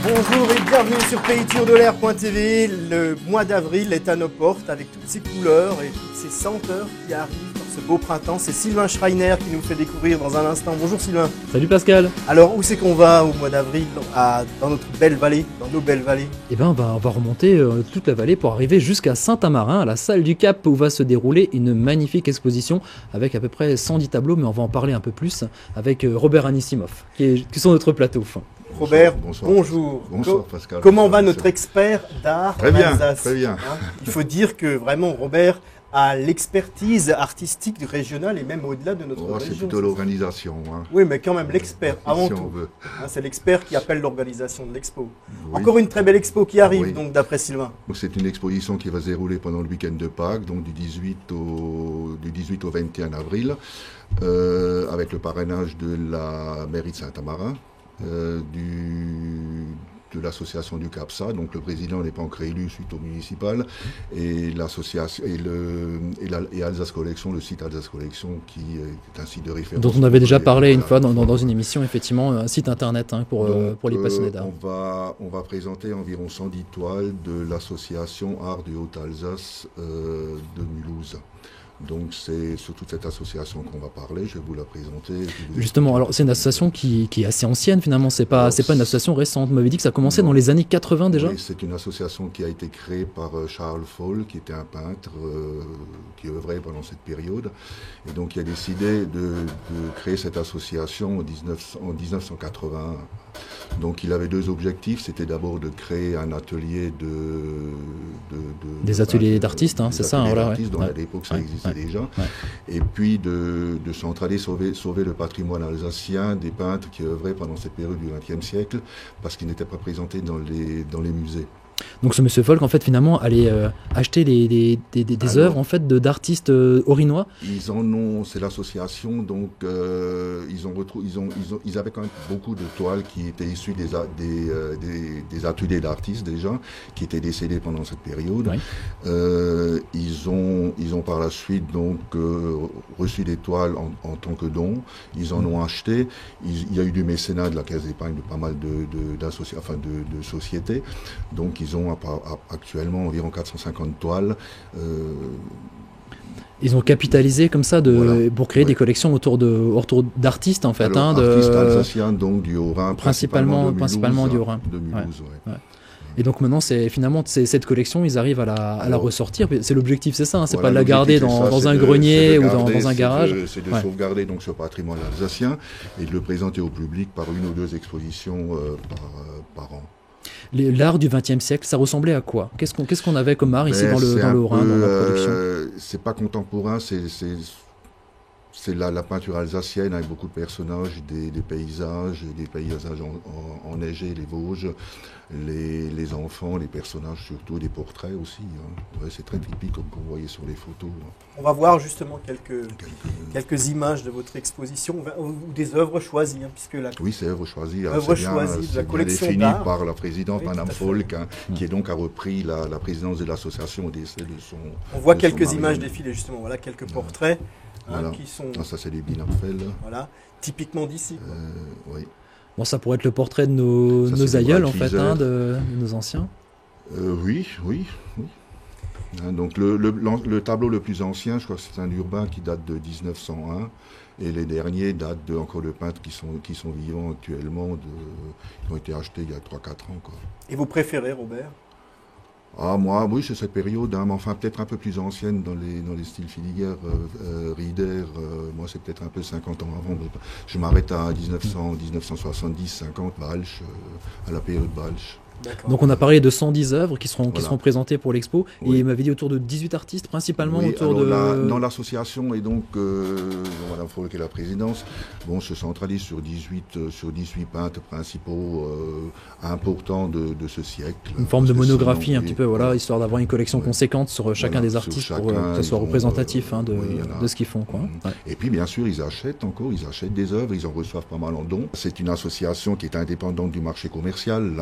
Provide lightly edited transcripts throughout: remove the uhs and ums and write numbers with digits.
Bonjour et bienvenue sur PayTourDeLair.tv. Le mois d'avril est à nos portes avec toutes ses couleurs et toutes ces senteurs qui arrivent dans ce beau printemps. C'est Sylvain Schreiner qui nous fait découvrir dans un instant. Bonjour Sylvain. Salut Pascal. Alors où c'est qu'on va au mois d'avril dans notre belle vallée, dans nos belles vallées? Eh ben, on va remonter toute la vallée pour arriver jusqu'à Saint-Amarin, à la salle du Cap où va se dérouler une magnifique exposition avec à peu près 110 tableaux, mais on va en parler un peu plus avec Robert Anissimov qui est sur notre plateau. Robert, bonsoir. bonjour. Bonsoir Pascal. Comment va notre expert d'art Très bien, Alsace, très bien. Il faut dire que vraiment Robert a l'expertise artistique régionale et même au-delà de notre région. C'est plutôt l'organisation. Oui, mais quand même l'expert avant tout. C'est l'expert qui appelle l'organisation de l'expo. Oui. Encore une très belle expo qui arrive, donc d'après Sylvain. C'est une exposition qui va se dérouler pendant le week-end de Pâques, donc du 18 au 21 avril, avec le parrainage de la mairie de Saint-Amarin. De l'association du CAPSA, donc le président n'est pas encore élu suite au municipal, et l'association et Alsace Collection, le site Alsace Collection qui est un site de référence. Dont on avait déjà parlé une fois dans une émission, effectivement, un site internet pour les passionnés d'art. On va présenter environ 110 toiles de l'association Art du Haut-Alsace de Mulhouse. Donc c'est sur toute cette association qu'on va parler, je vais vous la présenter. Justement, alors c'est une association qui est assez ancienne finalement, c'est pas une association récente. Vous m'avez dit que ça commençait dans les années 80 déjà? Oui, c'est une association qui a été créée par Charles Foll, qui était un peintre qui œuvrait pendant cette période. Et donc il a décidé de créer cette association en 1981. Donc il avait deux objectifs, c'était d'abord de créer un atelier des ateliers d'artistes, c'est ça, voilà. Donc à l'époque ça existait déjà. Et puis de centraliser, sauver le patrimoine alsacien des peintres qui œuvraient pendant cette période du XXe siècle, parce qu'ils n'étaient pas présentés dans les musées. Donc ce monsieur Folk en fait finalement allait acheter des œuvres en fait d'artistes orinois. Ils en ont, c'est l'association, donc ils avaient quand même beaucoup de toiles qui étaient issues des ateliers d'artistes déjà, qui étaient décédés pendant cette période. Oui. Ils ont par la suite donc reçu des toiles en tant que don. Ils en ont acheté. Il y a eu du mécénat de la Caisse d'épargne de pas mal de sociétés. Donc ils ont actuellement environ 450 toiles. Ils ont capitalisé comme ça pour créer des collections autour d'artistes en fait. Alors, artistes alsaciens donc du Haut-Rhin, principalement du Haut-Rhin. De Mulhouse, ouais. Et donc maintenant, cette collection, ils arrivent à la ressortir. C'est l'objectif, c'est ça. C'est pas de la garder dans un grenier ou dans un garage. C'est de sauvegarder donc ce patrimoine alsacien et de le présenter au public par une ou deux expositions par an. L'art du XXe siècle, ça ressemblait à quoi? Qu'est-ce qu'on avait comme art ici dans le Haut-Rhin, dans la production? C'est pas contemporain, c'est la peinture alsacienne avec beaucoup de personnages, des paysages enneigés, les Vosges, les enfants, les personnages surtout, des portraits aussi. Ouais, c'est très typique comme vous voyez sur les photos. On va voir justement quelques images de votre exposition ou des œuvres choisies. Puisque oui, c'est œuvres choisies. Œuvres choisies de la collection défini d'art. Par la présidente Madame Folk, qui donc a repris la présidence de l'association au décès de son. On voit quelques images défilées justement. Voilà quelques portraits. Voilà. Qui sont... ça c'est des Binapfel. Voilà, typiquement d'ici. Oui. Bon, ça pourrait être le portrait de nos aïeuls en fait, de nos anciens. Oui. Donc le tableau le plus ancien, je crois que c'est un urbain qui date de 1901, et les derniers datent encore de peintres qui sont vivants actuellement, qui ont été achetés il y a 3-4 ans. Quoi. Et vous préférez, Robert? Moi, oui, c'est cette période, mais enfin peut-être un peu plus ancienne dans les styles Filiger, Rieder, moi c'est peut-être un peu 50 ans avant, mais je m'arrête à 1970, 50, Walsh, à la période Walsh. Donc on a parlé de 110 œuvres qui seront présentées pour l'expo, et il m'avait dit autour de 18 artistes, principalement dans l'association, et donc Madame Folk et la présidence, se centralise sur 18 peintres principaux importants de ce siècle. Une forme de monographie un petit peu, histoire d'avoir une collection conséquente sur chacun des artistes pour que ça soit représentatif de ce qu'ils font. Et puis bien sûr, ils achètent des œuvres, ils en reçoivent pas mal en dons. C'est une association qui est indépendante du marché commercial,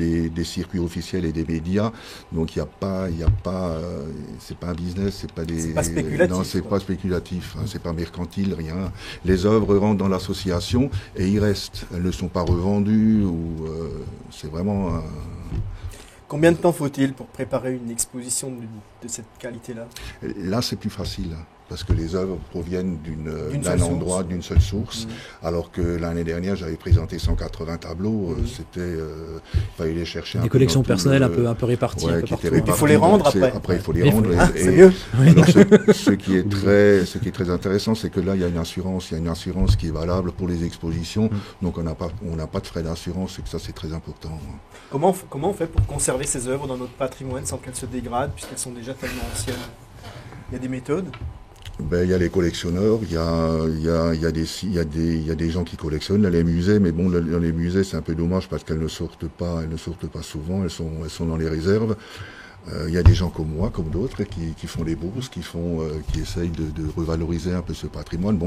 des circuits officiels et des médias. Donc il y a pas, c'est pas un business, c'est pas spéculatif. Non, c'est pas spéculatif, c'est pas mercantile, rien. Les œuvres rentrent dans l'association et ils restent. Elles ne sont pas revendues ou C'est vraiment... Combien de temps faut-il pour préparer une exposition de cette qualité-là? Là, c'est plus facile, parce que les œuvres proviennent d'un endroit, d'une seule source, alors que l'année dernière, j'avais présenté 180 tableaux. Il fallait les chercher des collections personnelles un peu réparties. Ouais, un peu partout, il faut les rendre après. Après, il faut les rendre. C'est mieux. Alors, ce qui est très intéressant, c'est que là, il y a une assurance qui est valable pour les expositions. Donc, on n'a pas de frais d'assurance, et que ça, c'est très important. Comment on fait pour conserver ces œuvres dans notre patrimoine sans qu'elles se dégradent, puisqu'elles sont déjà tellement anciennes? Il y a des méthodes? Il y a les collectionneurs, il y a des gens qui collectionnent, là, les musées, mais bon, dans les musées, c'est un peu dommage parce qu'elles ne sortent pas souvent, elles sont dans les réserves. Il y a des gens comme moi, comme d'autres, qui font des bourses, qui essayent de revaloriser un peu ce patrimoine,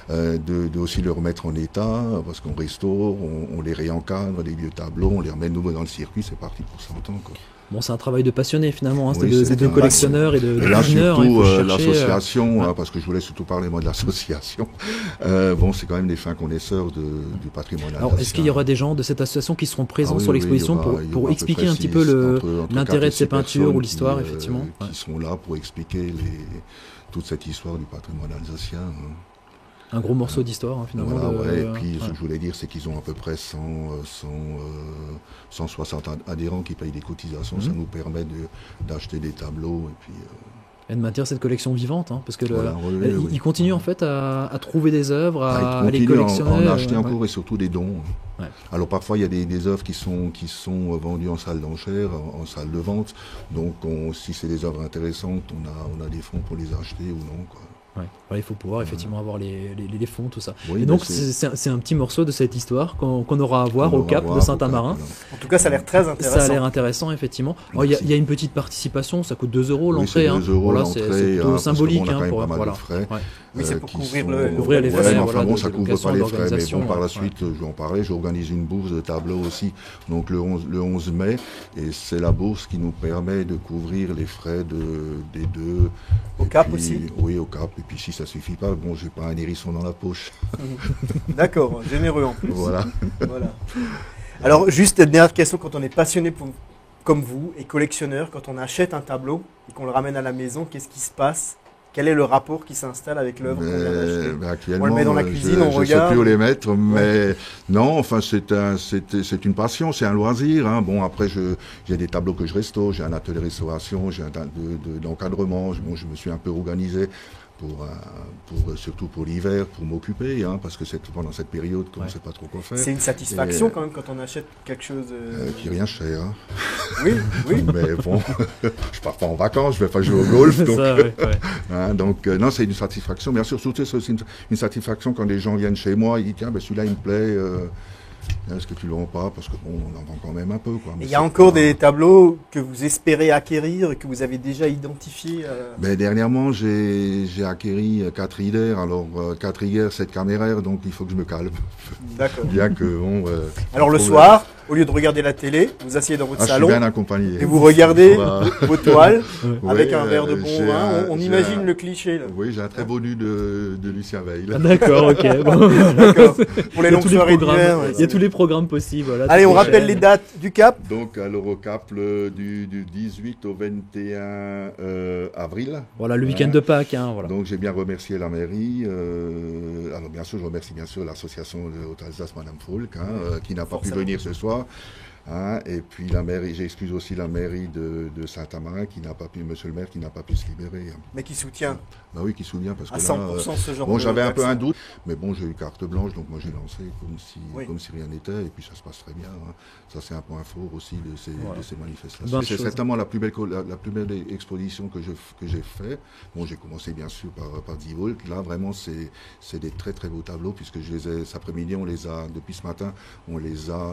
de aussi le remettre en état, parce qu'on restaure, on les réencadre, les vieux tableaux, on les remet de nouveau dans le circuit, c'est parti pour 100 ans, quoi. Bon, c'est un travail de passionné finalement, oui, de collectionneurs et de là, mineurs. Surtout l'association, parce que je voulais surtout parler moi de l'association. C'est quand même des fins connaisseurs du patrimoine alsacien. Alors, est-ce qu'il y aura des gens de cette association qui seront présents sur l'exposition pour expliquer un petit peu l'intérêt de ces peintures ou l'histoire, effectivement, qui sont là pour expliquer toute cette histoire du patrimoine alsacien. Un gros morceau d'histoire, finalement. Voilà, et puis, ce que je voulais dire, c'est qu'ils ont à peu près 160 adhérents qui payent des cotisations. Ça nous permet d'acheter des tableaux. Et puis, et de maintenir cette collection vivante, parce que ils continuent en fait à trouver des œuvres, à les collectionner. En acheter encore et surtout des dons. Ouais. Alors parfois il y a des œuvres qui sont vendues en salle d'enchères, en salle de vente. Donc si c'est des œuvres intéressantes, on a des fonds pour les acheter ou non, quoi. Ouais. Voilà, il faut pouvoir effectivement avoir les fonds, tout ça. Oui, et donc c'est un petit morceau de cette histoire qu'on aura à voir au Cap de Saint-Amarin. Voilà. En tout cas, ça a l'air très intéressant. Ça a l'air intéressant, effectivement. Il y a une petite participation, ça coûte 2 € l'entrée. Oui, c'est 2 € l'entrée, c'est plutôt symbolique. On a quand même pas mal de frais. Ouais. Oui, c'est pour couvrir les frais. Mais enfin bon, ça couvre pas les frais. Mais bon, par la suite, je vais en parler, j'organise une bourse de tableaux aussi, donc le 11 mai, et c'est la bourse qui nous permet de couvrir les frais des deux. Au Cap aussi? Oui, au Cap. Et puis si ça suffit pas, bon, j'ai pas un hérisson dans la poche. D'accord, généreux en plus. Voilà. Alors, juste une dernière question, quand on est passionné comme vous et collectionneur, quand on achète un tableau et qu'on le ramène à la maison, qu'est-ce qui se passe? Quel est le rapport qui s'installe avec l'œuvre qu'on vient d'acheter? Actuellement, on le met dans la cuisine, on regarde. Je ne sais plus où les mettre, mais non, enfin c'est une passion, c'est un loisir. Bon, après j'ai des tableaux que je restaure, j'ai un atelier de restauration, j'ai d'encadrement. Je me suis un peu organisé surtout pour l'hiver, pour m'occuper, parce que c'est pendant cette période qu'on ne sait pas trop quoi faire. C'est une satisfaction quand même quand on achète quelque chose qui est rien cher. Oui. Mais bon, je pars pas en vacances, je vais pas jouer au golf. Donc, non, c'est une satisfaction. Bien sûr, surtout c'est aussi une satisfaction quand les gens viennent chez moi, ils disent tiens, celui-là il me plaît. Est-ce que tu le vends pas? Parce que bon, on en vend quand même un peu, quoi. Il y a encore des tableaux que vous espérez acquérir et que vous avez déjà identifiés dernièrement, j'ai acquéri 4 Rieder. Alors, 4 Rieder, 7 caméraires, donc il faut que je me calme. D'accord. Bien que, bon... alors, le soir, au lieu de regarder la télé, vous asseyez dans votre salon. Je suis bien accompagné. Et vous regardez vos toiles avec un verre de bon vin. On imagine le cliché, là. Oui, j'ai un très beau nu de Lucien Veil. D'accord, ok. D'accord. Pour les longues soirées d'hiver. Il y a tous les programmes possibles. Voilà, allez, on rappelle les dates du Cap. Donc, alors au Cap, du 18 au 21 avril. Voilà, le week-end de Pâques. Voilà. Donc, j'ai bien remercié la mairie. Alors, bien sûr, je remercie l'association de Haute-Alsace, Madame Folk, qui n'a pas pu venir ce soir. Et puis la mairie, j'excuse aussi la mairie de Saint-Amarin qui n'a pas pu, monsieur le maire qui n'a pas pu se libérer. Mais qui soutient. Bah oui, qui soutient parce que à 100% ce genre bon, de j'avais un peu un doute, mais bon, j'ai eu carte blanche, donc moi j'ai lancé comme si rien n'était, et puis ça se passe très bien. Ça c'est un point fort aussi de ces manifestations. C'est certainement la plus belle exposition que j'ai fait. Bon, j'ai commencé bien sûr par 10 volts. Là vraiment c'est des très très beaux tableaux puisque cet après-midi depuis ce matin on les a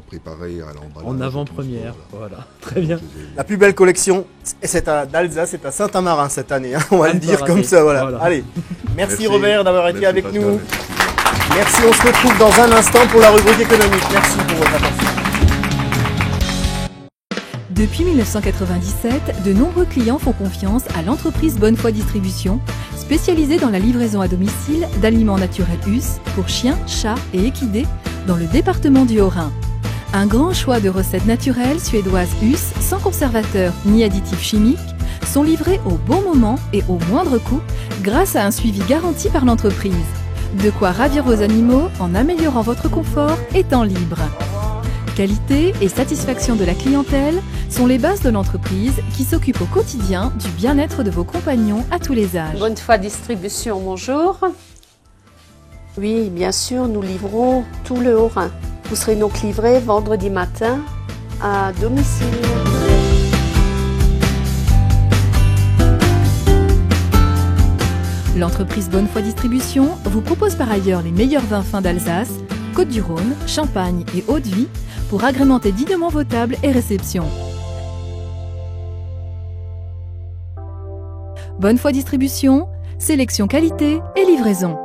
préparés à l'emballage. En avant-première, voilà. Très bien. La plus belle collection d'Alsace, c'est à Saint-Amarin cette année, on va le dire comme ça, voilà. Allez, merci Robert d'avoir été avec nous. Merci, on se retrouve dans un instant pour la rubrique économique. Merci pour votre attention. Depuis 1997, de nombreux clients font confiance à l'entreprise Bonnefoy Distribution, spécialisée dans la livraison à domicile d'aliments naturels US pour chiens, chats et équidés dans le département du Haut-Rhin. Un grand choix de recettes naturelles suédoises US, sans conservateurs ni additifs chimiques, sont livrés au bon moment et au moindre coût grâce à un suivi garanti par l'entreprise. De quoi ravir vos animaux en améliorant votre confort et temps libre. Qualité et satisfaction de la clientèle sont les bases de l'entreprise qui s'occupe au quotidien du bien-être de vos compagnons à tous les âges. Bonne foi distribution, bonjour. Oui, bien sûr, nous livrons tout le Haut-Rhin. Vous serez donc livré vendredi matin à domicile. L'entreprise Bonne Foi Distribution vous propose par ailleurs les meilleurs vins fins d'Alsace, Côte-du-Rhône, Champagne et Haute-Vie pour agrémenter dignement vos tables et réceptions. Bonne Foi Distribution, sélection qualité et livraison.